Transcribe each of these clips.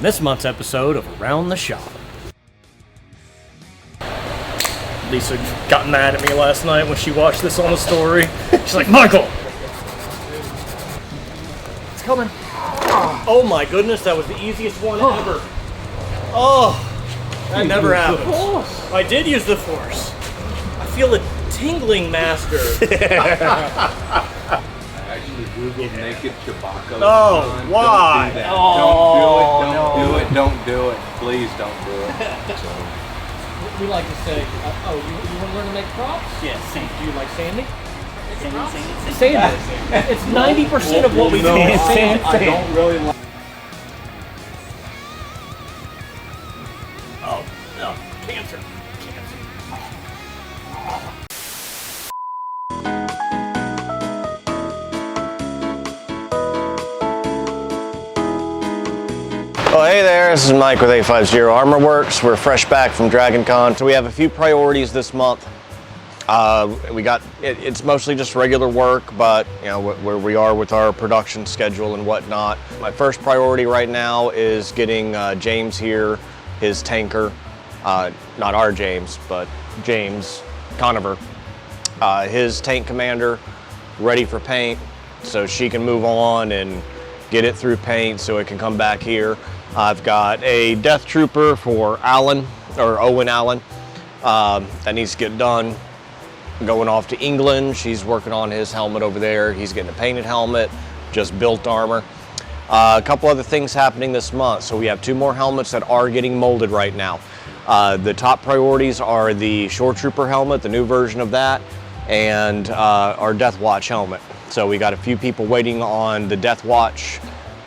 on this month's episode of Around the Shop. Lisa got mad at me last night when she watched this on the story. She's like, Michael! It's coming. Oh my goodness, that was the easiest one ever. Oh, that never happened. I did use the force. I feel a tingling, master. Actually Googled naked Chewbacca. Oh, why? Don't do it. Please don't do it. We like to say, you want to learn to make props? Yes. Do you like sanding? Sand. It's 90% of what we do. Sand. I don't really like. Oh, no. Cancer. Well, hey there, this is Mike with 850 Armor Works. We're fresh back from DragonCon, so we have a few priorities this month. It's mostly just regular work, but you know where we are with our production schedule and whatnot. My first priority right now is getting James here, his tanker, not our James, but James Conover, his tank commander, ready for paint, so she can move on and get it through paint so it can come back here. I've got a Death Trooper for Owen Allen, that needs to get done. Going off to England, she's working on his helmet over there. He's getting a painted helmet, just built armor. A couple other things happening this month. So we have 2 more helmets that are getting molded right now. The top priorities are the ShoreTrooper helmet, the new version of that, and our Death Watch helmet. So we got a few people waiting on the Death Watch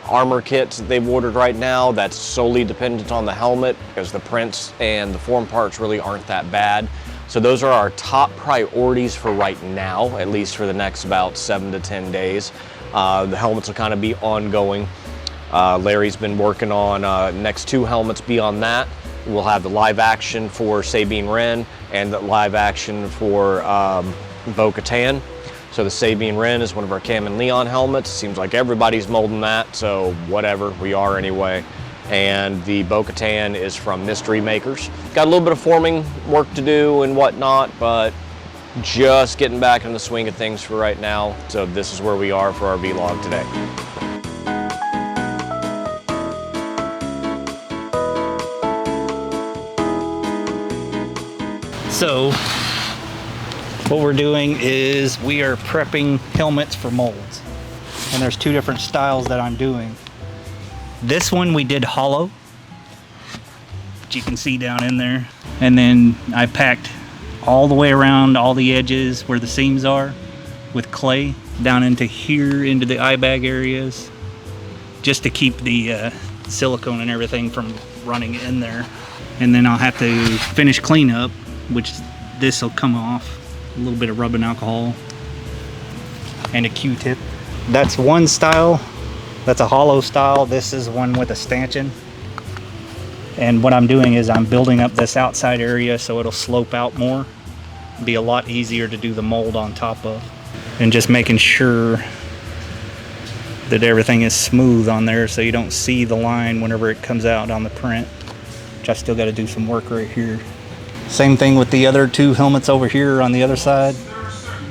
armor kits that they've ordered right now. That's solely dependent on the helmet because the prints and the form parts really aren't that bad. So those are our top priorities for right now, at least for the next about 7 to 10 days. The helmets will kind of be ongoing. Larry's been working on next 2 helmets beyond that. We'll have the live action for Sabine Wren and the live action for Bo-Katan. So the Sabine Wren is one of our Cam and Leon helmets. Seems like everybody's molding that, so whatever, we are anyway. And the Bo-Katan is from Mystery Makers. Got a little bit of forming work to do and whatnot, but just getting back in the swing of things for right now. So this is where we are for our vlog today. So what we're doing is we are prepping helmets for molds. And there's 2 different styles that I'm doing. This one we did hollow, which you can see down in there. And then I packed all the way around all the edges where the seams are with clay down into here, into the eye bag areas, just to keep the silicone and everything from running in there. And then I'll have to finish cleanup, which this will come off. A little bit of rubbing alcohol and a Q-tip. That's one style. That's a hollow style. This is one with a stanchion. And what I'm doing is I'm building up this outside area so it'll slope out more. Be a lot easier to do the mold on top of. And just making sure that everything is smooth on there so you don't see the line whenever it comes out on the print. Which I still got to do some work right here. Same thing with the other 2 helmets over here on the other side.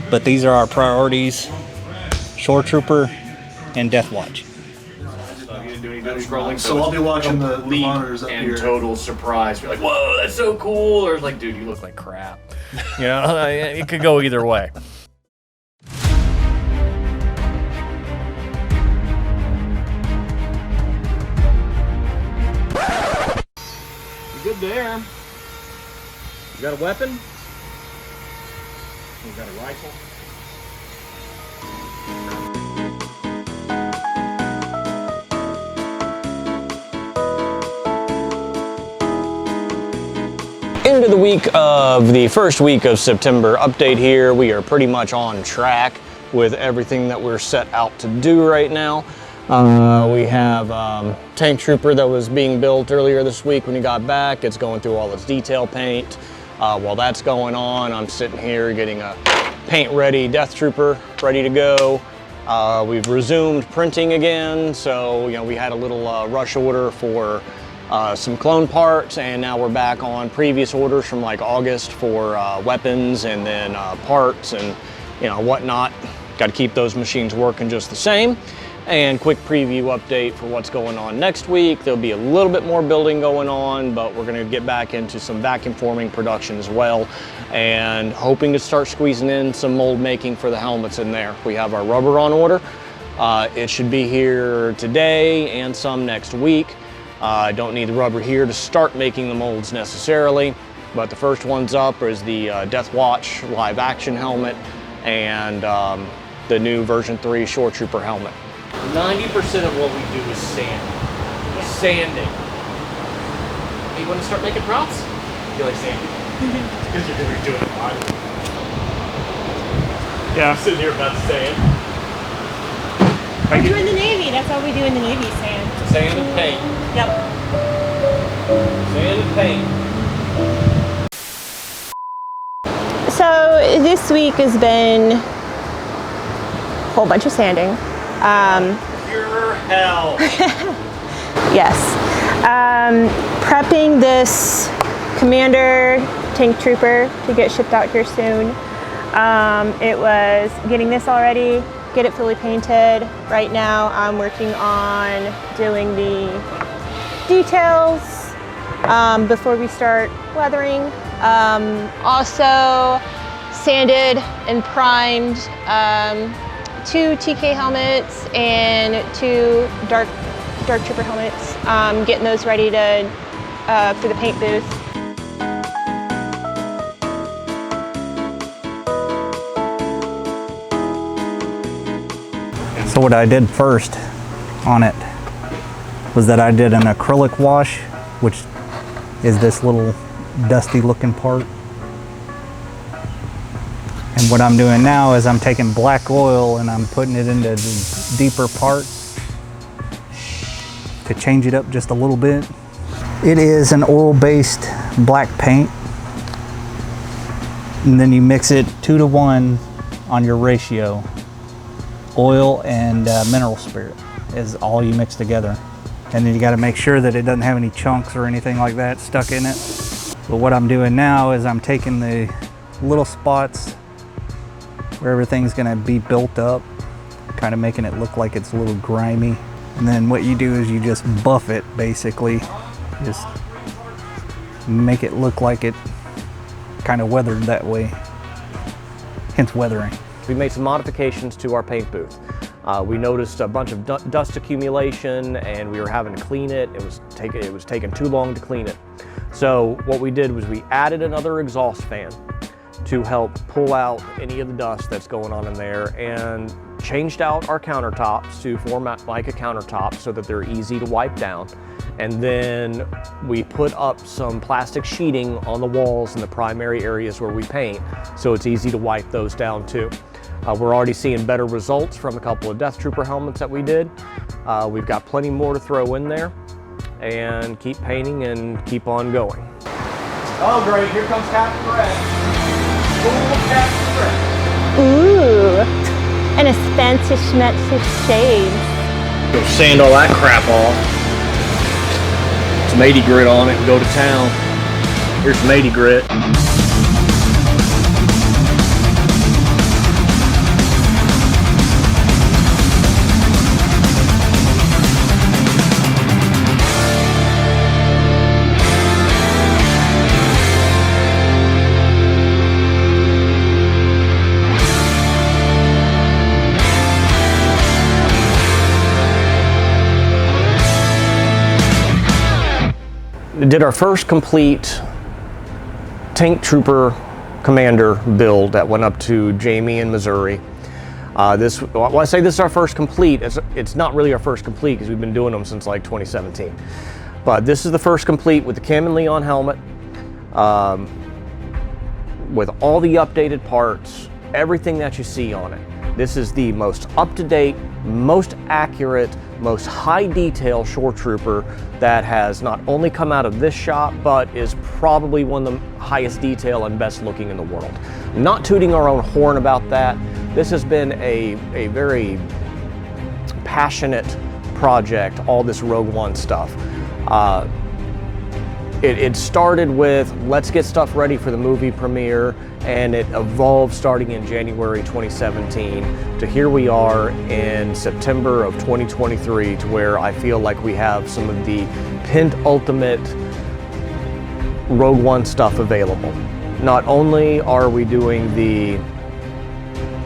But these are our priorities. ShoreTrooper and Death Watch. So I'll be watching the monitors up and here. Total surprise. You're like, whoa, that's so cool. Or like, dude, you look like crap. You know, it could go either way. You good there? You got a weapon? You got a rifle? Into the week of the first week of September update here. We are pretty much on track with everything that we're set out to do right now. We have Tank Trooper that was being built earlier this week when he got back. It's going through all its detail paint. While that's going on, I'm sitting here getting a paint ready Death Trooper ready to go. We've resumed printing again, so we had a little rush order for some clone parts, and now we're back on previous orders from like August for weapons and then parts and whatnot. Got to keep those machines working just the same. And quick preview update for what's going on next week. There'll be a little bit more building going on, but we're going to get back into some vacuum forming production as well, and hoping to start squeezing in some mold making for the helmets in there. We have our rubber on order. It should be here today and some next week. I don't need the rubber here to start making the molds necessarily, but the first one's up is the Death Watch live action helmet and the new version 3 ShoreTrooper helmet. 90% of what we do is sanding. Sanding. You want to start making props? You like sanding? Because you're doing it live. Yeah. I'm sitting here about to sand. We're doing the Navy. That's all we do in the Navy, sand. Sand and paint. Yep. Sand and paint. So this week has been a whole bunch of sanding. Pure hell. Yes. Prepping this Commander TankDriver to get shipped out here soon. It was getting this all ready, get it fully painted. Right now I'm working on doing the details before we start weathering. Also sanded and primed 2 TK helmets and 2 Dark Trooper helmets, getting those ready to for the paint booth. So what I did first on it was that I did an acrylic wash, which is this little dusty looking part. And what I'm doing now is I'm taking black oil and I'm putting it into the deeper parts to change it up just a little bit. It is an oil-based black paint. And then you mix it 2 to 1 on your ratio. Oil and mineral spirit is all you mix together. And then you got to make sure that it doesn't have any chunks or anything like that stuck in it. But what I'm doing now is I'm taking the little spots where everything's gonna be built up, kind of making it look like it's a little grimy. And then what you do is you just buff it, basically. Just make it look like it kind of weathered that way, hence weathering. We made some modifications to our paint booth. We noticed a bunch of dust accumulation and we were having to clean it. It was taking too long to clean it. So what we did was we added another exhaust fan to help pull out any of the dust that's going on in there, and changed out our countertops to format like a countertop so that they're easy to wipe down. And then we put up some plastic sheeting on the walls in the primary areas where we paint, so it's easy to wipe those down too. We're already seeing better results from a couple of Death Trooper helmets that we did. We've got plenty more to throw in there, and keep painting and keep on going. Oh great, here comes Captain Red. Ooh, and a Spanish shades. Go sand all that crap off. Some 80 grit on it and go to town. Here's some 80 grit. Did our first complete TankDriver Commander build that went up to Jamie in Missouri. When I say this is our first complete, it's not really our first complete because we've been doing them since like 2017. But this is the first complete with the Cam and Leon helmet, with all the updated parts, everything that you see on it. This is the most up-to-date, most accurate, most high detail ShoreTrooper that has not only come out of this shop, but is probably one of the highest detail and best looking in the world. Not tooting our own horn about that, This has been a very passionate project, all this Rogue One stuff. It started with, let's get stuff ready for the movie premiere, and it evolved starting in January 2017 to here we are in September of 2023, to where I feel like we have some of the penultimate Rogue One stuff available. Not only are we doing the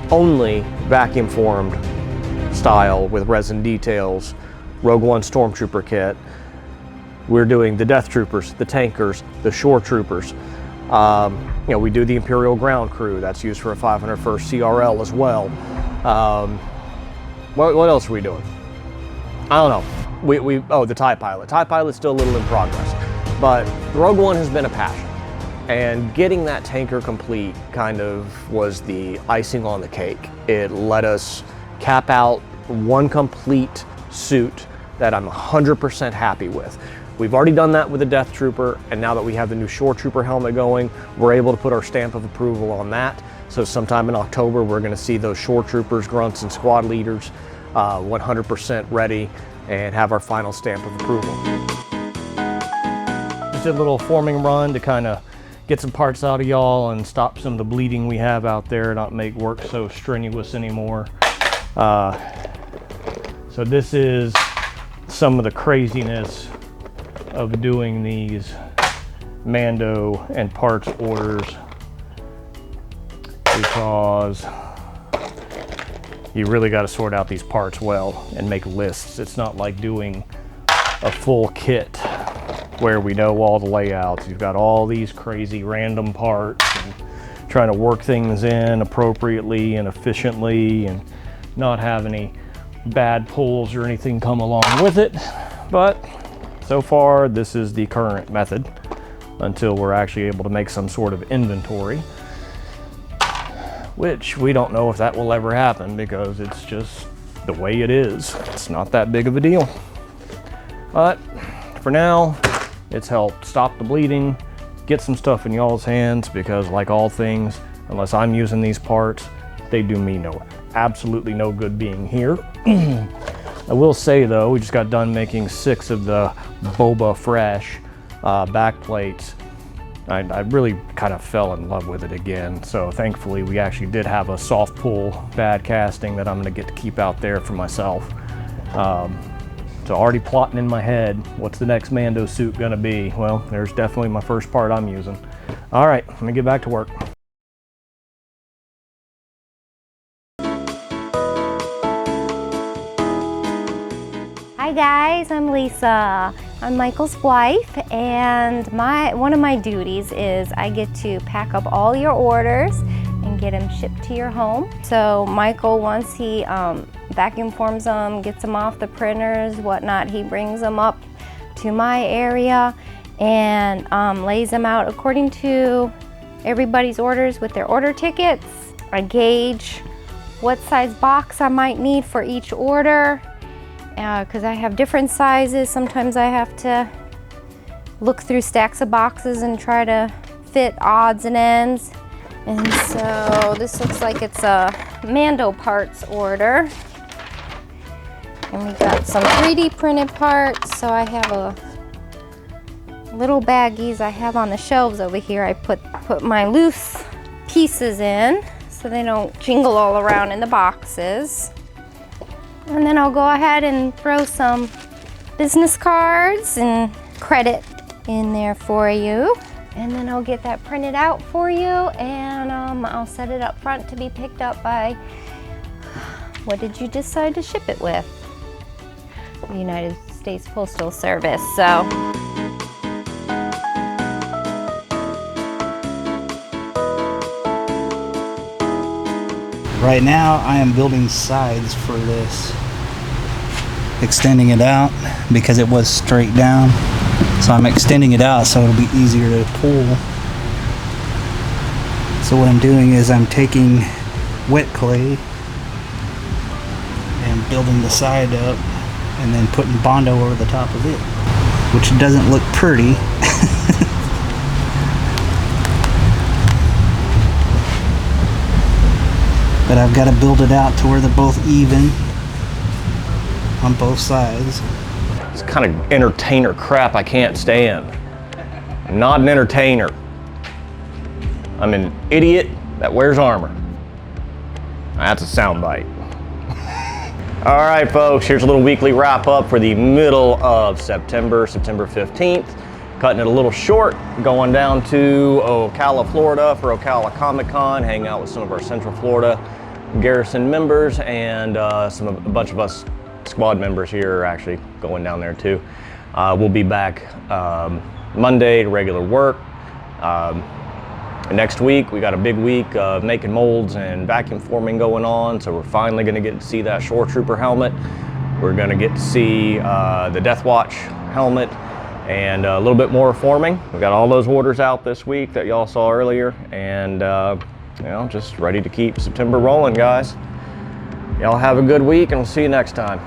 only vacuum formed style with resin details Rogue One Stormtrooper kit, we're doing the Death Troopers, the Tankers, the ShoreTroopers. You know, we do the Imperial Ground Crew. That's used for a 501st CRL as well. What else are we doing? I don't know. Oh, the TIE Pilot. TIE Pilot's still a little in progress. But Rogue One has been a passion. And getting that tanker complete kind of was the icing on the cake. It let us cap out one complete suit that I'm 100% happy with. We've already done that with the Death Trooper, and now that we have the new ShoreTrooper helmet going, we're able to put our stamp of approval on that. So sometime in October, we're gonna see those ShoreTroopers, grunts, and squad leaders 100% ready and have our final stamp of approval. Just did a little forming run to kind of get some parts out of y'all and stop some of the bleeding we have out there, not make work so strenuous anymore. So this is some of the craziness of doing these Mando and parts orders, because you really got to sort out these parts well and make lists. It's not like doing a full kit where we know all the layouts. You've got all these crazy random parts and trying to work things in appropriately and efficiently and not have any bad pulls or anything come along with it. But so far, this is the current method until we're actually able to make some sort of inventory, which we don't know if that will ever happen because it's just the way it is. It's not that big of a deal. But for now, it's helped stop the bleeding, get some stuff in y'all's hands, because like all things, unless I'm using these parts, they do me absolutely no good being here. I will say though, we just got done making 6 of the Boba Fresh back plates. I really kind of fell in love with it again. So thankfully we actually did have a soft pull bad casting that I'm gonna get to keep out there for myself. So already plotting in my head, what's the next Mando suit gonna be? Well, there's definitely my first part I'm using. All right, let me get back to work. Hi guys, I'm Lisa. I'm Michael's wife, and one of my duties is I get to pack up all your orders and get them shipped to your home. So Michael, once he vacuum forms them, gets them off the printers, whatnot, he brings them up to my area and lays them out according to everybody's orders with their order tickets. I gauge what size box I might need for each order, because I have different sizes. Sometimes I have to look through stacks of boxes and try to fit odds and ends. And so this looks like it's a Mando parts order. And we got some 3D printed parts. So I have a little baggies I have on the shelves over here. I put my loose pieces in so they don't jingle all around in the boxes. And then I'll go ahead and throw some business cards and credit in there for you. And then I'll get that printed out for you, and I'll set it up front to be picked up by, what did you decide to ship it with? The United States Postal Service. So. Right now I am building sides for this, extending it out because it was straight down. So I'm extending it out so it'll be easier to pull. So what I'm doing is I'm taking wet clay and building the side up and then putting Bondo over the top of it, which doesn't look pretty. but I've got to build it out to where they're both even on both sides. It's kind of entertainer crap I can't stand. I'm not an entertainer. I'm an idiot that wears armor. That's a soundbite. All right, folks, here's a little weekly wrap up for the middle of September 15th. Cutting it a little short, going down to Ocala, Florida for Ocala Comic Con, hanging out with some of our Central Florida Garrison members, and a bunch of us squad members here are actually going down there too. We'll be back Monday to regular work. Next week, we got a big week of making molds and vacuum forming going on, so we're finally gonna get to see that ShoreTrooper helmet. We're gonna get to see the Death Watch helmet and a little bit more forming. We got all those orders out this week that y'all saw earlier, and you know, just ready to keep September rolling, guys. Y'all have a good week, and we'll see you next time.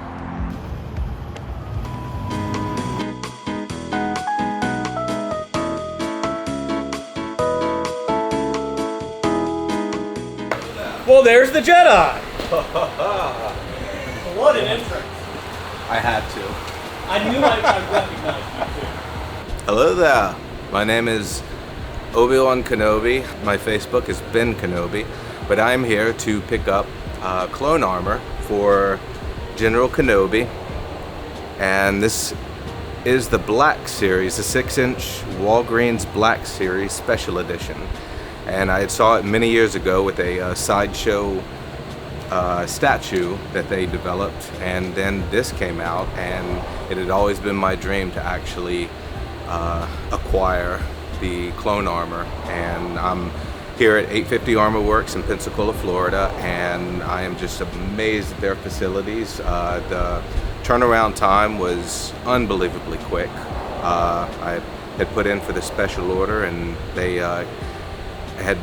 Well, there's the Jedi. What an entrance. I had to. I knew I recognized you too. Hello there. My name is Obi-Wan Kenobi. My Facebook is Ben Kenobi, but I'm here to pick up clone armor for General Kenobi, and this is the Black Series, the 6-inch Walgreens Black Series Special Edition. And I saw it many years ago with a sideshow statue that they developed, and then this came out, and it had always been my dream to actually acquire the clone armor. And I'm here at 850 Armor Works in Pensacola, Florida, and I am just amazed at their facilities. The turnaround time was unbelievably quick. I had put in for the special order, and they had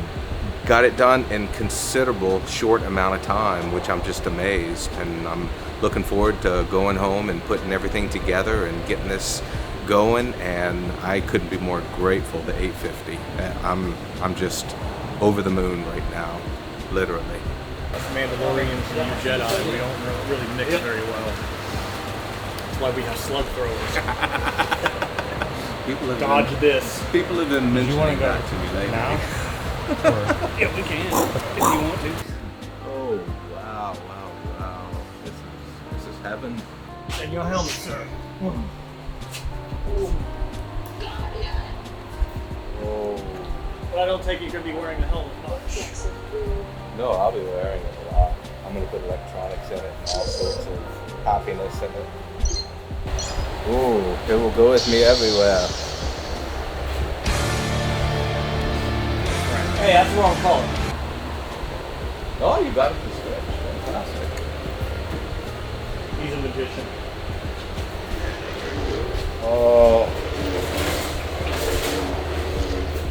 got it done in considerable short amount of time, which I'm just amazed, and I'm looking forward to going home and putting everything together and getting this going, and I couldn't be more grateful to 850. I'm just over the moon right now, literally. Us Mandalorians and you Jedi, we don't really mix very well. That's why we have slug throwers. Dodge this. People have been mentioning that to me lately. Now? Yeah, we can, if you want to. Oh, wow, wow, wow. This is heaven. And your helmet, sir. Oh. But I don't take you're going to be wearing a helmet much. No, I'll be wearing it a lot. I'm going to put electronics in it and all sorts of happiness in it. Ooh, it will go with me everywhere. Hey, that's the wrong color. Oh, you got it to switch. Fantastic. He's a magician. Oh.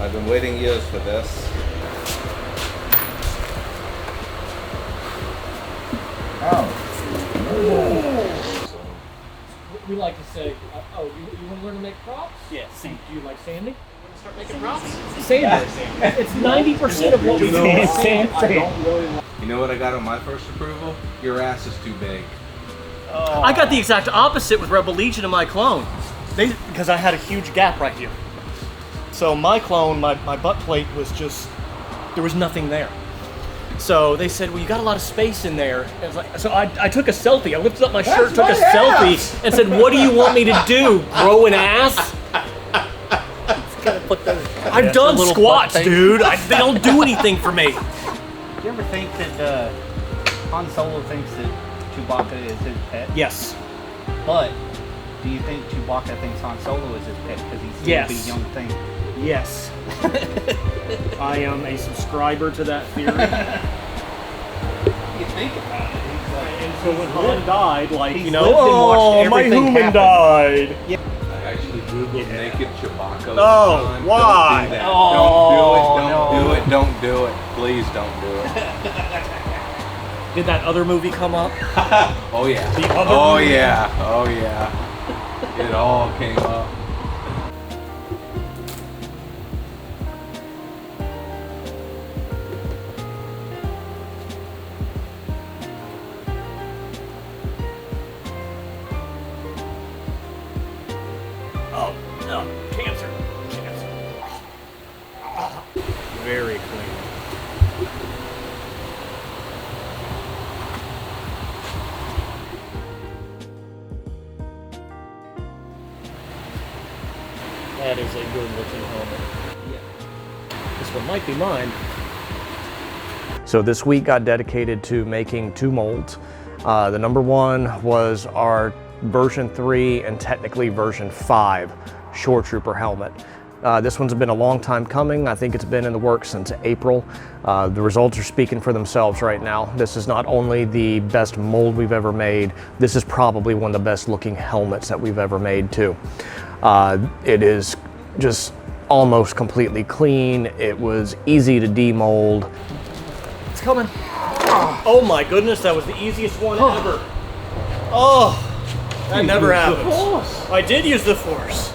I've been waiting years for this. We like to say, oh, you want to learn to make props? Yeah, see. Do you like sanding? You want to start making props? Sanding. It's 90% of what we do. You know what I got on my first approval? Your ass is too big. I got the exact opposite with Rebel Legion and my clone. Because I had a huge gap right here. So my clone, my butt plate was just, there was nothing there. So they said, well, you got a lot of space in there. And I was like, so I took a selfie. I lifted up my shirt, took a selfie, and said, what do you want me to do? Grow an ass? I've done squats, dude. They don't do anything for me. Do you ever think that Han Solo thinks that Chewbacca is his pet? Yes. But do you think Chewbacca thinks Han Solo is his pet because he's still Yes. a big young thing? Yes. I am a subscriber to that theory. You think about it. He's like, And so when Han died, like, He's you know, lived and watched my everything human happen. died. I actually googled naked Chewbacca. Oh, one time. why? Don't do that. Oh, don't do it. Don't do it. Please don't do it. Did that other movie come up? Oh yeah. The other Oh movie? yeah. Oh yeah. It all came up. Oh, no, cancer. Very clean. That is a good looking helmet. Yeah. This one might be mine. So this week got dedicated to making 2 molds. The number 1 was our version 3 and technically version 5 ShoreTrooper helmet. This one's been a long time coming. I think it's been in the works since April. The results are speaking for themselves right now. This is not only the best mold we've ever made, this is probably one of the best looking helmets that we've ever made too. It is just almost completely clean. It was easy to demold. It's coming. Oh my goodness, that was the easiest one ever. Oh, that never happens. I did use the force.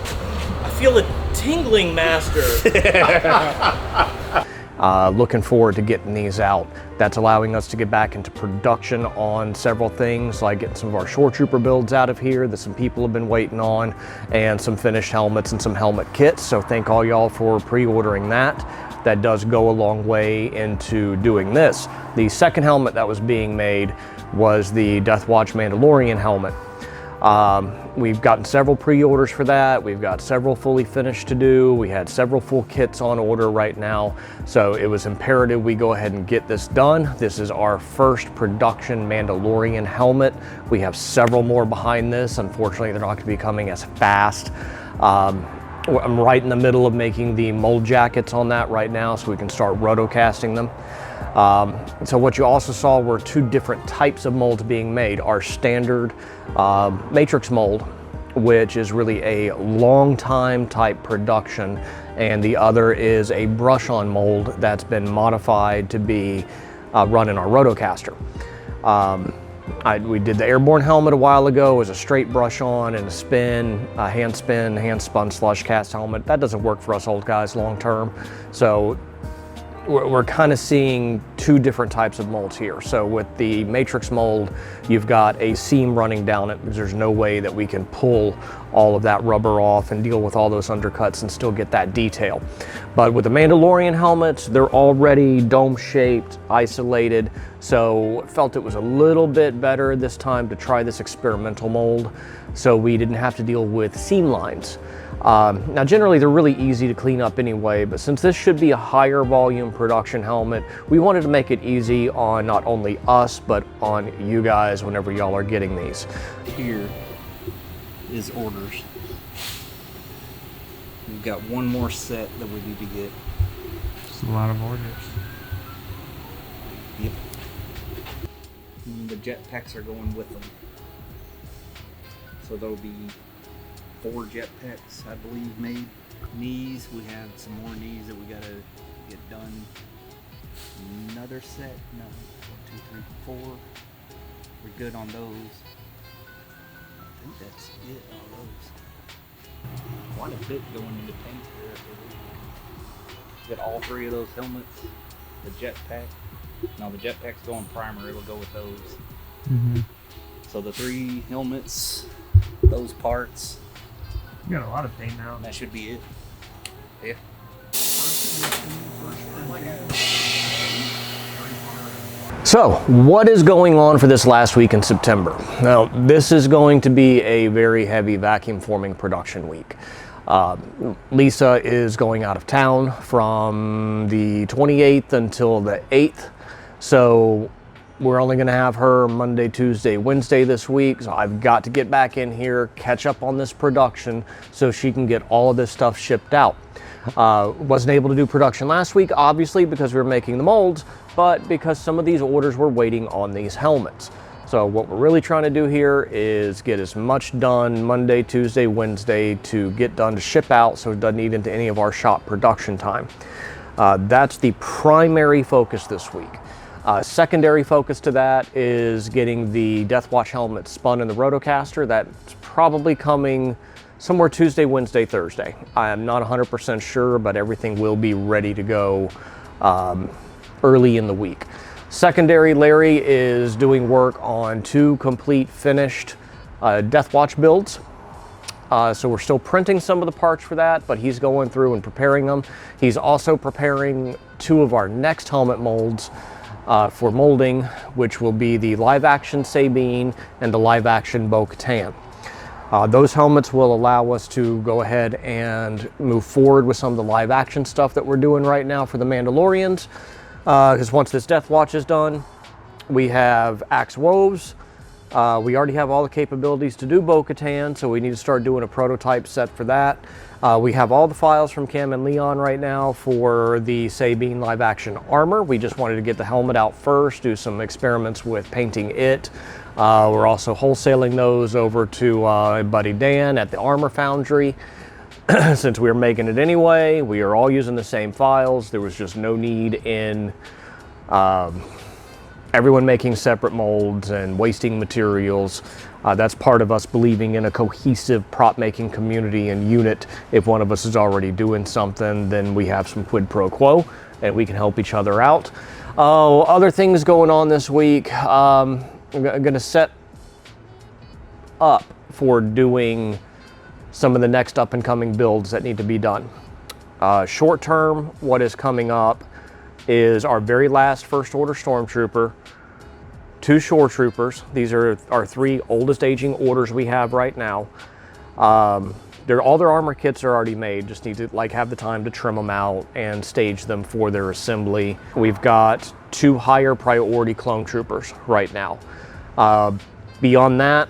I feel a tingling, master. Looking forward to getting these out. That's allowing us to get back into production on several things, like getting some of our ShoreTrooper builds out of here that some people have been waiting on, and some finished helmets and some helmet kits. So thank all y'all for pre-ordering that. That does go a long way into doing this. The second helmet that was being made was the Deathwatch Mandalorian helmet. We've gotten several pre-orders for that. We've got several fully finished to do. We had several full kits on order right now. So it was imperative we go ahead and get this done. This is our first production Mandalorian helmet. We have several more behind this. Unfortunately, they're not going to be coming as fast. I'm right in the middle of making the mold jackets on that right now so we can start rotocasting them. So what you also saw were 2 different types of molds being made. Our standard matrix mold, which is really a long time type production, and the other is a brush-on mold that's been modified to be run in our rotocaster. We did the airborne helmet a while ago as a straight brush on and a spin, a hand spun slush cast helmet. That doesn't work for us old guys long term. So we're kind of seeing 2 different types of molds here. So with the matrix mold, you've got a seam running down it because there's no way that we can pull all of that rubber off and deal with all those undercuts and still get that detail. But with the Mandalorian helmets, they're already dome shaped, isolated. So felt it was a little bit better this time to try this experimental mold so we didn't have to deal with seam lines. Now generally they're really easy to clean up anyway, but since this should be a higher volume production helmet, we wanted to make it easy on not only us, but on you guys whenever y'all are getting these. Here is orders. We've got 1 more set that we need to get. It's a lot of orders. Yep. And the jetpacks are going with them. So there'll be 4 jetpacks, I believe, made. Knees, we have some more knees that we gotta get done. Another set, no, 1, 2, 3, 4. We're good on those. I think that's it on those. Quite a bit going into paint here. Get all 3 of those helmets, the jetpack. Now the jetpack's going primer, it'll go with those. So the 3 helmets, those parts. You got a lot of paint now. That should be it. Yeah. So, what is going on for this last week in September? Now, this is going to be a very heavy vacuum forming production week. Lisa is going out of town from the 28th until the 8th. So, we're only going to have her Monday, Tuesday, Wednesday this week. So I've got to get back in here, catch up on this production so she can get all of this stuff shipped out. Wasn't able to do production last week, obviously, because we were making the molds, but because some of these orders were waiting on these helmets. So what we're really trying to do here is get as much done Monday, Tuesday, Wednesday to get done to ship out so it doesn't eat into any of our shop production time. That's the primary focus this week. Secondary focus to that is getting the Deathwatch helmet spun in the rotocaster. That's probably coming somewhere Tuesday, Wednesday, Thursday. I am not 100% sure, but everything will be ready to go early in the week. Secondary, Larry is doing work on 2 complete finished Deathwatch builds. So we're still printing some of the parts for that, but he's going through and preparing them. He's also preparing 2 of our next helmet molds for molding, which will be the live action Sabine and the live action Bo-Katan. Those helmets will allow us to go ahead and move forward with some of the live action stuff that we're doing right now for the Mandalorians. Because once this Death Watch is done, we have Axe Woves. We already have all the capabilities to do Bo-Katan, so we need to start doing a prototype set for that. We have all the files from Cam and Leon right now for the Sabine live action armor. We just wanted to get the helmet out first, do some experiments with painting it. We're also wholesaling those over to buddy Dan at the Armor Foundry. Since we were making it anyway, we are all using the same files. There was just no need in everyone making separate molds and wasting materials. That's part of us believing in a cohesive prop making community and unit. If one of us is already doing something, then we have some quid pro quo and we can help each other out. Other things going on this week. I'm going to set up for doing some of the next up and coming builds that need to be done. Short term, what is coming up is our very last First Order Stormtrooper, 2 ShoreTroopers. These are our 3 oldest aging orders we have right now. All their armor kits are already made, just need to have the time to trim them out and stage them for their assembly. We've got 2 higher priority clone troopers right now. Beyond that,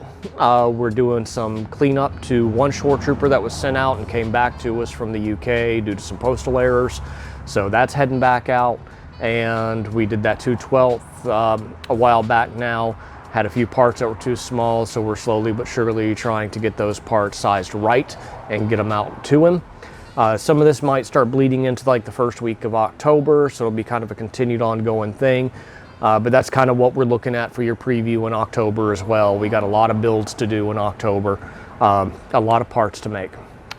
we're doing some cleanup to 1 ShoreTrooper that was sent out and came back to us from the UK due to some postal errors. So that's heading back out, and we did that 2/12 a while back now. Had a few parts that were too small, so we're slowly but surely trying to get those parts sized right and get them out to him. Some of this might start bleeding into the first week of October, so it'll be kind of a continued ongoing thing. But that's kind of what we're looking at for your preview in October as well. We got a lot of builds to do in October, a lot of parts to make.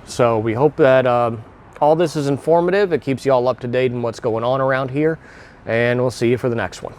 So we hope that all this is informative. It keeps you all up to date on what's going on around here, and we'll see you for the next one.